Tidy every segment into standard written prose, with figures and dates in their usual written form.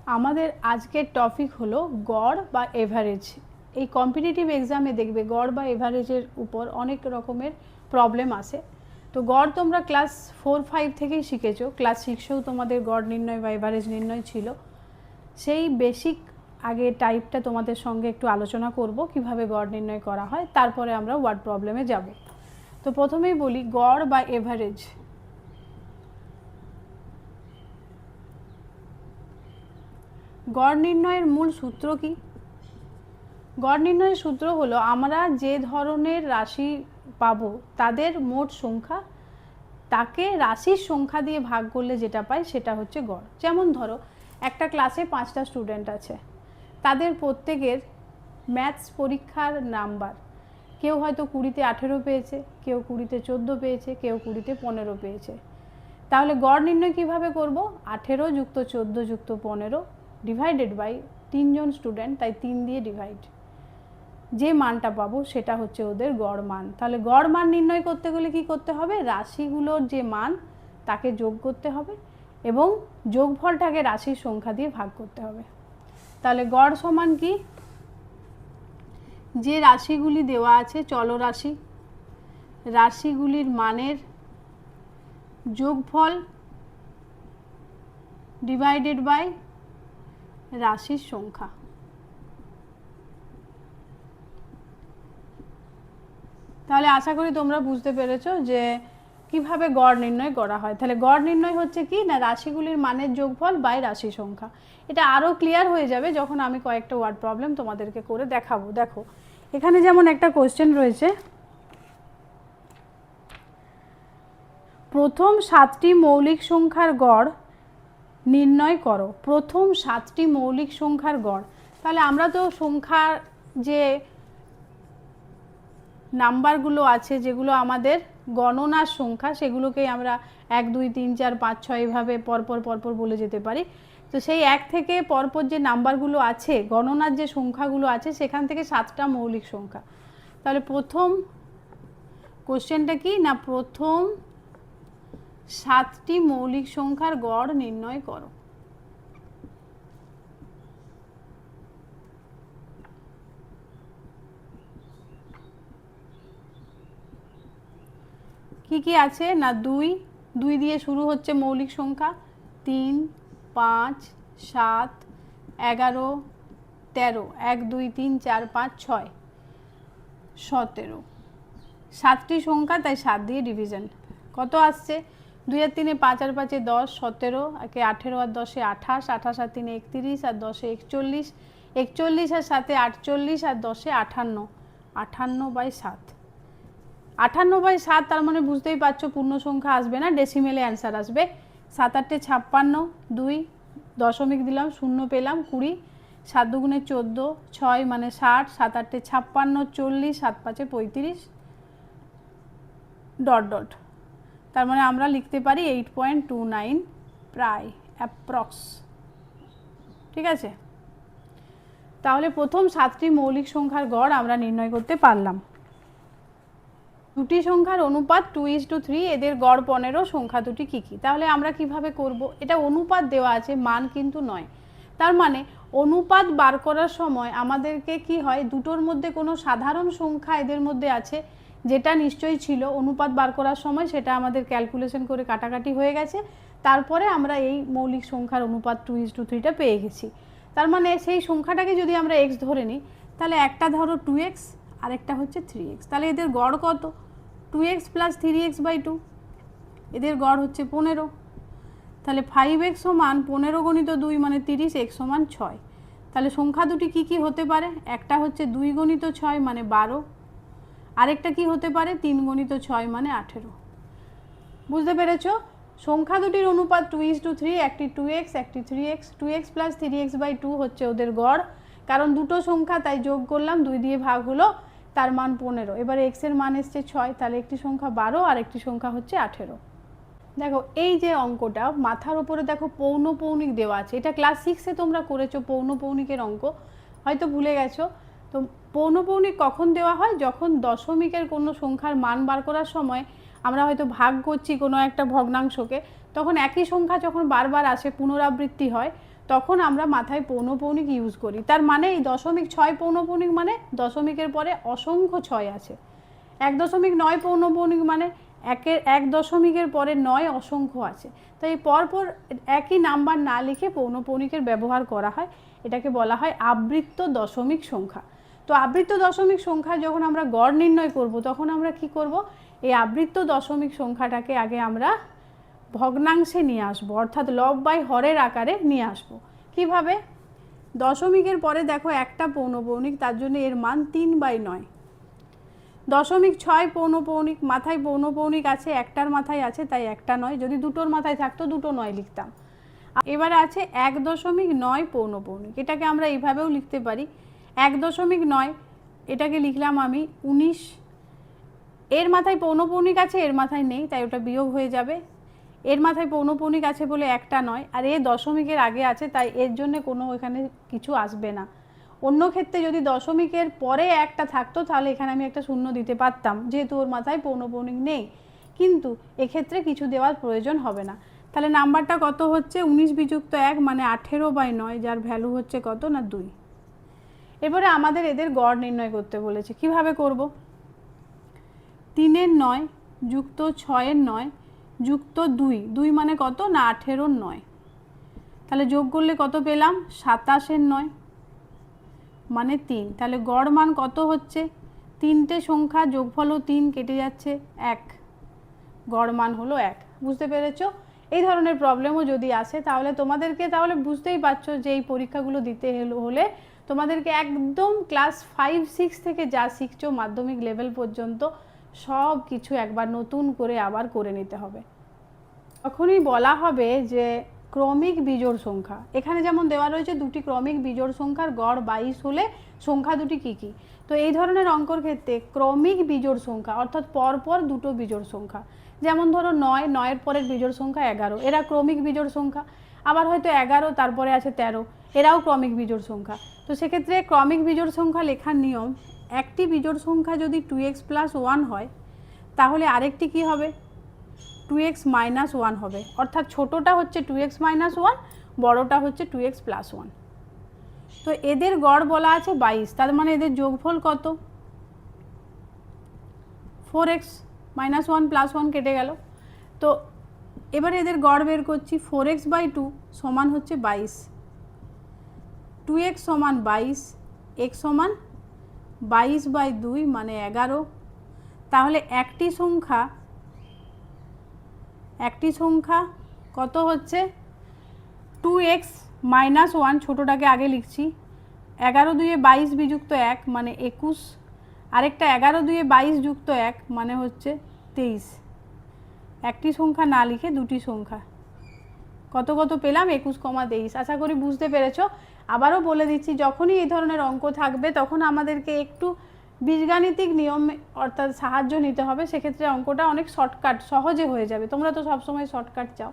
আমাদের আজকের টপিক হলো গড় বা এভারেজ। এই কম্পিটিটিভ এক্সামে দেখবে গড় বা এভারেজের উপর অনেক রকমের প্রবলেম আসে। তো গড় তোমরা ক্লাস 4-5 থেকেই শিখেছো, ক্লাস 6এও তোমাদের গড় নির্ণয় বা এভারেজ নির্ণয় ছিল। সেই বেসিক আগে টাইপটা তোমাদের সঙ্গে একটু আলোচনা করব কিভাবে গড় নির্ণয় করা হয়, তারপরে আমরা ওয়ার্ড প্রবলেমে যাব। তো প্রথমেই বলি গড় বা এভারেজ। গড় নির্ণয়ের মূল সূত্র কি? গড় নির্ণয়ের সূত্র হলো আমরা যে ধরনের রাশি পাবো তাদের মোট সংখ্যা, তাকে রাশির সংখ্যা দিয়ে ভাগ করলে যেটা পাই সেটা হচ্ছে গড়। যেমন ধরো একটা ক্লাসে 5টা স্টুডেন্ট আছে, তাদের প্রত্যেকের ম্যাথস পরীক্ষার নাম্বার কেউ হয়তো 20তে 18 পেয়েছে, কেউ 20তে 14 পেয়েছে, কেউ 20তে 15 পেয়েছে। তাহলে গড় নির্ণয় কিভাবে করব? 18 যুক্ত 14 যুক্ত 15 ডিভাইডেড বাই 3 জন স্টুডেন্ট, তাই 3 দিয়ে ডিভাইড। যে মানটা পাবো সেটা হচ্ছে ওদের গড় মান। তাহলে গড় মান নির্ণয় করতে গেলে কি করতে হবে? রাশিগুলোর যে মান তাকে যোগ করতে হবে এবং যোগফলটাকে রাশির সংখ্যা দিয়ে ভাগ করতে হবে। তাহলে গড় সমান কি? যে রাশিগুলি দেওয়া আছে চলরাশি, রাশিগুলির মানের যোগফল ডিভাইডেড বাই রাশির সংখ্যা। তাহলে আশা করি তোমরা বুঝতে পেরেছো যে কিভাবে গড় নির্ণয় করা হয়। তাহলে গড় নির্ণয় হচ্ছে কি না, রাশিগুলির মানের যোগফল বাই রাশি সংখ্যা। এটা আরও ক্লিয়ার হয়ে যাবে যখন আমি কয়েকটা ওয়ার্ড প্রবলেম তোমাদেরকে করে দেখাবো। দেখো এখানে যেমন একটা কোশ্চেন রয়েছে, প্রথম 7টি মৌলিক সংখ্যার গড় নির্ণয় করো। প্রথম 7টি মৌলিক সংখ্যার গড়। তাহলে আমরা তো সংখ্যার যে নাম্বারগুলো আছে যেগুলো আমাদের গণনার সংখ্যা, সেগুলোকেই আমরা 1 2 3 4 5 6 এভাবে পরপর পরপর বলে যেতে পারি। তো সেই 1 থেকে পরপর যে নাম্বারগুলো আছে, গণনার যে সংখ্যাগুলো আছে, সেখান থেকে 7টা মৌলিক সংখ্যা। তাহলে প্রথম কোশ্চেনটা কি না, প্রথম 7টি মৌলিক সংখ্যার গড় নির্ণয় করো। কি কি আছে না, 2 দিয়ে শুরু হচ্ছে মৌলিক সংখ্যা, 3 5 7 11 13, 1 2 3 4 5 6 17, 7টি সংখ্যা তাই 7 দিয়ে ডিভিশন। কত আসছে? 2 আর 3 5 আর 5 10, 17 একে 18 আর 10 28, 28 আর 3 31 আর 10 41, 41 আর 7 48 আর 10 58, 58/7। 58/7 তার মানে বুঝতেই পারছো পূর্ণ সংখ্যা আসবে না, ডেসিমেলে অ্যান্সার আসবে। 7 8 56, 2 দশমিক দিলাম, 0 পেলাম 20, 7 2 14, 6 মানে 60, 7 8 56, 40, 7 5 35 ডট ডট। তার মানে আমরা লিখতে পারি 8.29 প্রায় অ্যাপ্রক্স। ঠিক আছে, তাহলে প্রথম 7টি মৌলিক সংখ্যার গড় আমরা নির্ণয় করতে পারলাম। দুটি সংখ্যার অনুপাত 2:3, এদের গড় 15, সংখ্যা দুটি কী কী? তাহলে আমরা কিভাবে করব? এটা অনুপাত দেওয়া আছে, মান কিন্তু নয়। তার মানে অনুপাত বার করার সময় আমাদেরকে কি হয়, দুটোর মধ্যে কোনো সাধারণ সংখ্যা এদের মধ্যে আছে যেটা নিশ্চয়ই ছিল, অনুপাত বার করার সময় সেটা আমাদের ক্যালকুলেশন করে কাটাকাটি হয়ে গেছে, তারপরে আমরা এই মৌলিক সংখ্যার অনুপাত 2:3টা পেয়ে গেছি। তার মানে সেই সংখ্যাটাকে যদি আমরা x ধরে নিই, তাহলে একটা ধরো 2x আর একটা হচ্ছে 3x, তাহলে এদের গড় কত? 2x প্লাস 3x/2, এদের গড় হচ্ছে 15। তাহলে 5x সমান 15 গণিত 2 মানে 30, x সমান 6। তাহলে সংখ্যা দুটি কি কি হতে পারে? একটা হচ্ছে 2 গণিত 6 মানে 12, আরেকটা কি হতে পারে 3 গণিত 6 মানে 18। বুঝতে পেরেছো? সংখ্যা দুটির অনুপাত 2:3, একটি 2x একটি 3x, 2x প্লাস 3x/2 হচ্ছে ওদের গড়। কারণ দুটো সংখ্যা তাই যোগ করলাম, 2 দিয়ে ভাগ হলো, তার মান 15। এবারে x এর মান এসছে 6, তাহলে একটি সংখ্যা 12 আর একটি সংখ্যা হচ্ছে 18। দেখো এই যে অঙ্কটা মাথার উপরে দেখো পৌনঃপৌনিক দেওয়া আছে, এটা ক্লাস 6-এ তোমরা করেছো পৌনঃপৌনিকের অঙ্ক, হয়তো ভুলে গেছো। তো পৌনঃপৌনিক কখন দেওয়া হয়? যখন দশমিকের কোনো সংখ্যার মান বার করার সময় আমরা হয়তো ভাগ করছি কোনো একটা ভগ্নাংশকে, তখন একই সংখ্যা যখন বারবার আসে, পুনরাবৃত্তি হয়, তখন আমরা মাথায় পৌনঃপৌনিক ইউজ করি। তার মানে এই 0.6 পৌনঃপৌনিক মানে দশমিকের পরে অসংখ্য 6 আছে। 1.9 পৌনঃপৌনিক মানে 1 দশমিকের পরে 9 অসংখ্য আছে। তাই পরপর একই নাম্বার না লিখে পৌনঃপৌনিকের ব্যবহার করা হয়, এটাকে বলা হয় আবৃত্ত দশমিক সংখ্যা। তো আবৃত্ত দশমিক সংখ্যা যখন আমরা গড় নির্ণয় করব তখন আমরা কি করব, এই আবৃত্ত দশমিক সংখ্যাটাকে আগে আমরা ভগ্নাংশে নিয়ে আসবো, অর্থাৎ লব বাই হরের আকারে নিয়ে আসবো। কিভাবে? দশমিকের পরে দেখো একটা পৌনঃপৌনিক, তার জন্য এর মান 3/9। 0.6 পৌনঃপৌনিক, মাথায় পৌনঃপৌনিক আছে, একটার মাথায় আছে তাই একটা নয়, যদি দুটোর মাথায় থাকতো দুটো 9 লিখতাম। এবারে আছে 1.9 পৌনঃপৌনিক, এটাকে আমরা এইভাবেও লিখতে পারি 1.9, এটাকে লিখলাম আমি 19। এর মাথায় পৌনঃপৌনিক আছে, এর মাথায় নেই তাই ওটা বিয়োগ হয়ে যাবে। এর মাথায় পৌনঃপৌনিক আছে বলে একটা নয়, আর এ দশমিকের আগে আছে তাই এর জন্য কোনো এখানে কিছু আসবে না। অন্য ক্ষেত্রে যদি দশমিকের পরে একটা থাকতো তাহলে এখানে আমি একটা শূন্য দিতে পারতাম, যেহেতু ওর মাথায় পৌনঃপৌনিক নেই, কিন্তু এক্ষেত্রে কিছু দেওয়ার প্রয়োজন হবে না। তাহলে নাম্বারটা কত হচ্ছে 19+1 মানে 18/9, যার ভ্যালু হচ্ছে কত না 2। এরপরে আমাদের এদের গড় নির্ণয় করতে বলেছে। কিভাবে করব? 3-এর 9 যুক্ত 6-এর 9 যুক্ত 2, 2 মানে কত না 18-র 9, তাহলে যোগ করলে কত পেলাম 27-এর 9 মানে 3। তাহলে গড় মান কত হচ্ছে, তিনটে সংখ্যা যোগফলও 3 কেটে যাচ্ছে 1, গড় মান হলো 1। বুঝতে পেরেছো? এই ধরনের প্রবলেমও যদি আসে তাহলে তোমাদেরকে তাহলে বুঝতেই পারছো যে এই পরীক্ষাগুলো দিতে হলে তোমাদেরকে একদম ক্লাস 5-6 থেকে যা শিখছো মাধ্যমিক লেভেল পর্যন্ত সব কিছু একবার নতুন করে আবার করে নিতে হবে। তখনই বলা হবে যে ক্রমিক বিজোড় সংখ্যা, এখানে যেমন দেওয়া রয়েছে দুটি ক্রমিক বিজোড় সংখ্যার গড় 22 হলে সংখ্যা দুটি কী কী। তো এই ধরনের অঙ্কর ক্ষেত্রে ক্রমিক বিজোড় সংখ্যা অর্থাৎ পরপর দুটো বিজোড় সংখ্যা, যেমন ধরো 9, 9-এর পরের বিজোড় সংখ্যা 11, এরা ক্রমিক বিজোড় সংখ্যা। আবার হয়তো 11 তারপরে আছে 13, এরাও ক্রমিক বিজোড় সংখ্যা। তো সেক্ষেত্রে ক্রমিক বিজোড় সংখ্যা লেখার নিয়ম, একটি বিজোড় সংখ্যা যদি 2x + 1 হয় তাহলে আরেকটি কি হবে 2x - 1 হবে, অর্থাৎ ছোটোটা হচ্ছে 2x - 1, বড়টা হচ্ছে 2x + 1। তো এদের গড় বলা আছে 22, তার মানে এদের যোগফল কত 4x - 1 + 1 কেটে গেল। তো এবারে এদের গড় বের করছি, 4x/2 সমান হচ্ছে 22, 2x সমান 22, x সমান 22/2 মানে 11। তাহলে একটি সংখ্যা কত হচ্ছে 2x - 1, ছোটোটাকে আগে লিখছি, 11×2 = 22 বিযুক্ত 1 মানে 21, আরেকটা 11×2 = 22 যুক্ত 1 মানে হচ্ছে 23। একটি সংখ্যা না লিখে দুটি সংখ্যা, কত কত পেলাম 21,23। আশা করি বুঝতে পেরেছো। আবারও বলে দিচ্ছি, যখনই এই ধরনের অঙ্ক থাকবে তখন আমাদেরকে একটু বীজগাণিতিক নিয়ম অর্থাৎ সাহায্য নিতে হবে, সেক্ষেত্রে অঙ্কটা অনেক শর্টকাট সহজে হয়ে যাবে। তোমরা তো সবসময় শর্টকাট চাও,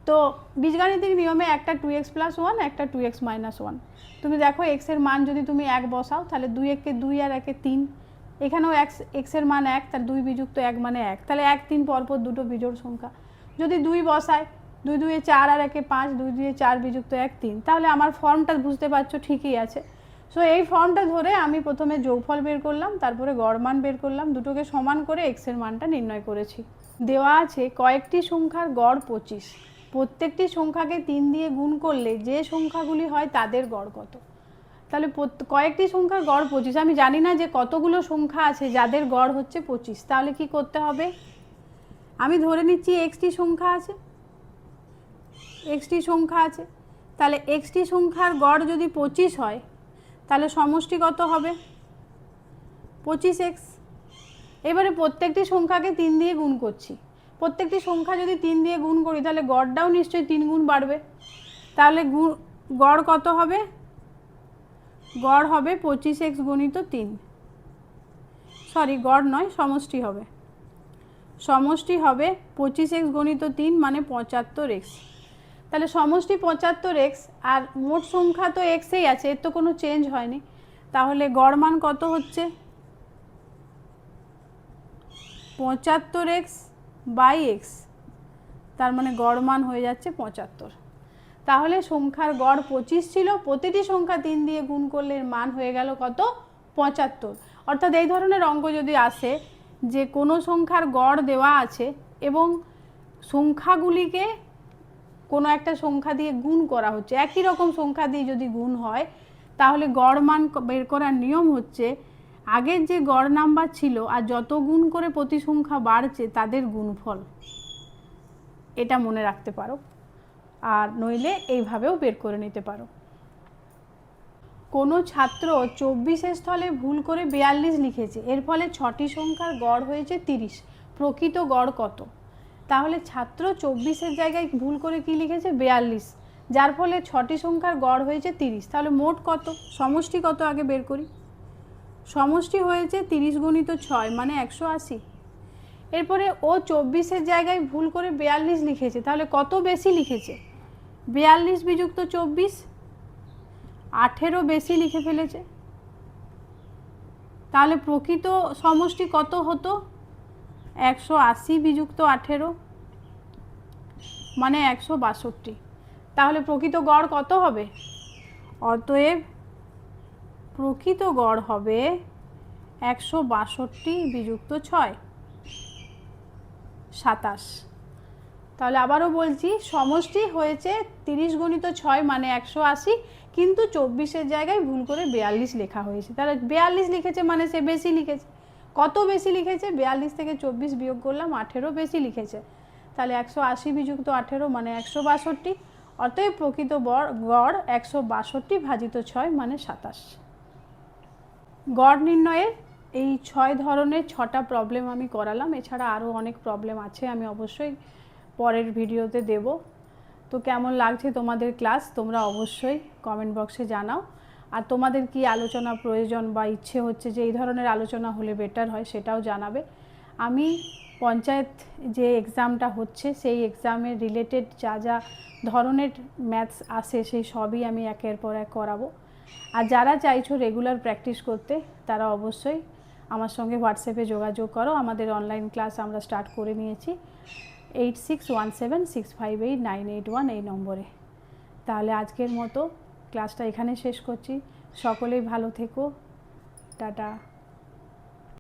তো বীজগাণিতিক নিয়মে একটা 2x + 1 একটা 2x - 1। তুমি দেখো এক্সের মান যদি তুমি 1 বসাও তাহলে 2 একে 2 আর 1 3, এখানেও এক্সের মান 1, তার 2 বিযুক্ত 1 মানে 1, তাহলে 1 3 পরপর দুটো বিজোড় সংখ্যা। যদি 2 বসায় 2 2 4 আর 1 5, 2 2 4 বিযুক্ত 1 3, তাহলে আমার ফর্মটা বুঝতে পারছো ঠিকই আছে। সো এই ফর্মটা ধরে আমি প্রথমে যোগফল বের করলাম, তারপরে গড় মান বের করলাম, দুটোকে সমান করে এক্সের মানটা নির্ণয় করেছি। দেওয়া আছে কয়েকটি সংখ্যার গড় 25, প্রত্যেকটি সংখ্যাকে 3 দিয়ে গুণ করলে যে সংখ্যাগুলি হয় তাদের গড় কত। তাহলে কয়েকটি সংখ্যার গড় 25, আমি জানি না যে কতগুলো সংখ্যা আছে যাদের গড় হচ্ছে 25, তাহলে কি করতে হবে, আমি ধরে নিচ্ছি এক্সটি সংখ্যা আছে, তাহলে এক্সটি সংখ্যার গড় যদি 25 হয় তাহলে সমষ্টি কত হবে 25x। এবারে প্রত্যেকটি সংখ্যাকে 3 দিয়ে গুণ করছি, প্রত্যেকটি সংখ্যা যদি 3 দিয়ে গুণ করি তাহলে গড়টাও নিশ্চয়ই 3 গুণ বাড়বে, তাহলে গড় কত হবে, গড় হবে 25x × 3, সরি গড় নয় সমষ্টি হবে 25x × 3 মানে 75x। তাহলে সমষ্টি 75x আর মোট সংখ্যা তো এক্সেই আছে, এর তো কোনো চেঞ্জ হয়নি, তাহলে গড় মান কত হচ্ছে 75x/x, তার মানে গড় মান হয়ে যাচ্ছে 75। তাহলে সংখ্যার গড় 25 ছিল, প্রতিটি সংখ্যা 3 দিয়ে গুণ করলে এর মান হয়ে গেল কত? 75। অর্থাৎ এই ধরনের অঙ্ক যদি আসে যে কোনো সংখ্যার গড় দেওয়া আছে এবং সংখ্যাগুলিকে কোনো একটা সংখ্যা দিয়ে গুণ করা হচ্ছে, একই রকম সংখ্যা দিয়ে যদি গুণ হয় তাহলে গড় মান বের করার নিয়ম হচ্ছে আগের যে গড় নাম্বার ছিল আর যত গুণ করে প্রতি সংখ্যা বাড়ছে তাদের গুণফল। এটা মনে রাখতে পারো, আর নইলে এইভাবেও বের করে নিতে পারো। কোনো ছাত্র 24-এর স্থলে ভুল করে 42 লিখেছে, এর ফলে 6টি সংখ্যার গড় হয়েছে 30, প্রকৃত গড় কত? তাহলে ছাত্র 24-এর জায়গায় ভুল করে কি লিখেছে? 42, যার ফলে 6টি সংখ্যার গড় হয়েছে 30। তাহলে মোট কত? সমষ্টি কত আগে বের করি। সমষ্টি হয়েছে 30 গুণিত 6 মানে 180। এরপরে ও 24-এর জায়গায় ভুল করে 42 লিখেছে, তাহলে কত বেশি লিখেছে? 42 বিযুক্ত 24, 18 বেশি লিখে ফেলেছে। তাহলে প্রকৃত সমষ্টি কত হতো? 180 বিযুক্ত 18 মানে 162। তাহলে প্রকৃত গড় কত হবে? অতএব প্রকৃত গড় হবে 162 বিযুক্ত 6, 27। তাহলে আবারও বলছি, সমষ্টি হয়েছে 30 গুণিত 6 মানে 180, কিন্তু 24-এর জায়গায় ভুল করে 42 লেখা হয়েছে। তাহলে 42 লিখেছে মানে সে বেশি লিখেছে। কত বেশি লিখেছে? 42 থেকে 24 বিয়োগ করলাম, 18 বেশি লিখেছে। তাহলে 180 বিযুক্ত 18 মানে 162। অতএব প্রকৃত গড় 162 ভাজিত 6 মানে 27। গড় নির্ণয়ের এই 6 ধরনের 6টা প্রবলেম আমি করালাম। এছাড়া আরও অনেক প্রবলেম আছে, আমি অবশ্যই পরের ভিডিওতে দেব। তো কেমন লাগছে তোমাদের ক্লাস তোমরা অবশ্যই কমেন্ট বক্সে জানাও। আর তোমাদের কি আলোচনা প্রয়োজন বা ইচ্ছে হচ্ছে যে এই ধরনের আলোচনা হলে বেটার হয় সেটাও জানাবে। আমি পঞ্চায়েত যে এক্সামটা হচ্ছে সেই এক্সামের রিলেটেড যা যা ধরনের ম্যাথস আসে সেই সবই আমি একের পর এক করাবো। আর যারা চাইছো রেগুলার প্র্যাকটিস করতে তারা অবশ্যই আমার সঙ্গে হোয়াটসঅ্যাপে যোগাযোগ করো। আমাদের অনলাইন ক্লাস আমরা স্টার্ট করে নিয়েছি 8617658981 এই নম্বরে। তাহলে আজকের মতো ক্লাসটা এখানে শেষ করছি। সকলেই ভালো থেকো, টাটা।